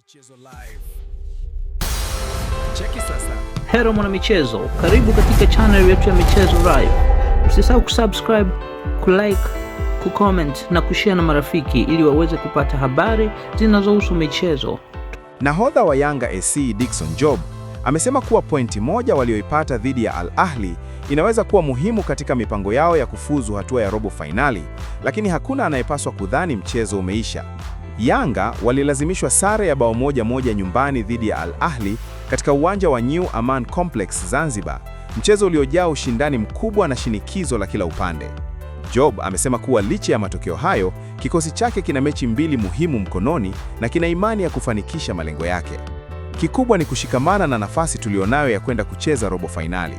Michezo live. Cheki sasa. Hello mwana michezo, karibu katika channel yetu ya Michezo Live. Usisahau kusubscribe, kulike, kucomment na kushare na marafiki ili waweze kupata habari zinazohusu michezo. Nahodha wa Yanga SC Dickson Job amesema kuwa pointi moja walioipata dhidi ya Al Ahly inaweza kuwa muhimu katika mipango yao ya kufuzu hatua ya robo fainali, lakini hakuna anayepaswa kudhani mchezo umeisha. Yanga walilazimishwa sare ya bao moja nyumbani dhidi ya Al Ahly katika uwanja wa New Aman Complex Zanzibar, mchezo uliojaa ushindani mkubwa na shinikizo la kila upande. Job amesema kuwa licha ya matokeo hayo, kikosi chake kina mechi mbili muhimu mkononi na kina imani ya kufanikisha malengo yake. Kikubwa ni kushikamana na nafasi tulionayo ya kwenda kucheza robo fainali.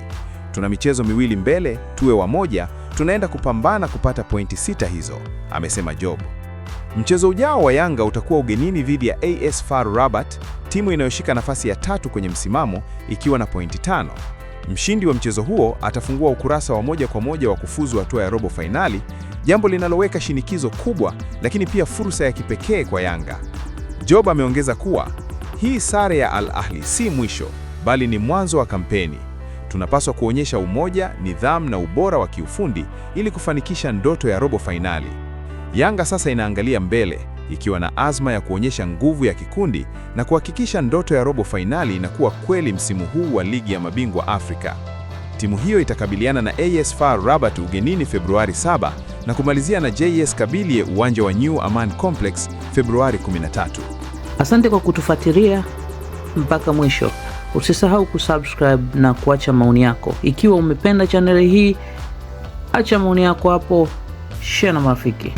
Tuna michezo miwili mbele, tuwe wamoja, tunaenda kupambana kupata pointi 6 hizo, amesema Job. Mchezo ujao wa Yanga utakuwa ugenini dhidi ya AS FAR Rabat, timu inayoshika nafasi ya 3 kwenye msimamo ikiwa na pointi 5. Mshindi wa mchezo huo atafungua ukurasa wa moja kwa moja wa kufuzu hatua ya robo fainali, jambo linaloweka shinikizo kubwa lakini pia fursa ya kipekee kwa Yanga. Job ameongeza kuwa hii sare ya Al Ahly si mwisho, bali ni mwanzo wa kampeni. Tunapaswa kuonyesha umoja, nidhamu na ubora wa kiufundi ili kufanikisha ndoto ya robo fainali. Yanga sasa inaangalia mbele, ikiwa na azma ya kuonyesha nguvu ya kikundi na kuhakikisha ndoto ya robo fainali inakuwa kweli msimu huu wa Ligi ya Mabingwa Afrika. Timu hiyo itakabiliana na AS FAR Rabat ugenini Februari 7 na kumalizia na JS Kabylie uwanja wa New Aman Complex Februari 13. Asante kwa kutufuatilia mpaka mwisho. Usisahau kusubscribe na kuacha maoni yako. Ikiwa umependa channel hii, acha maoni yako hapo, share na marafiki.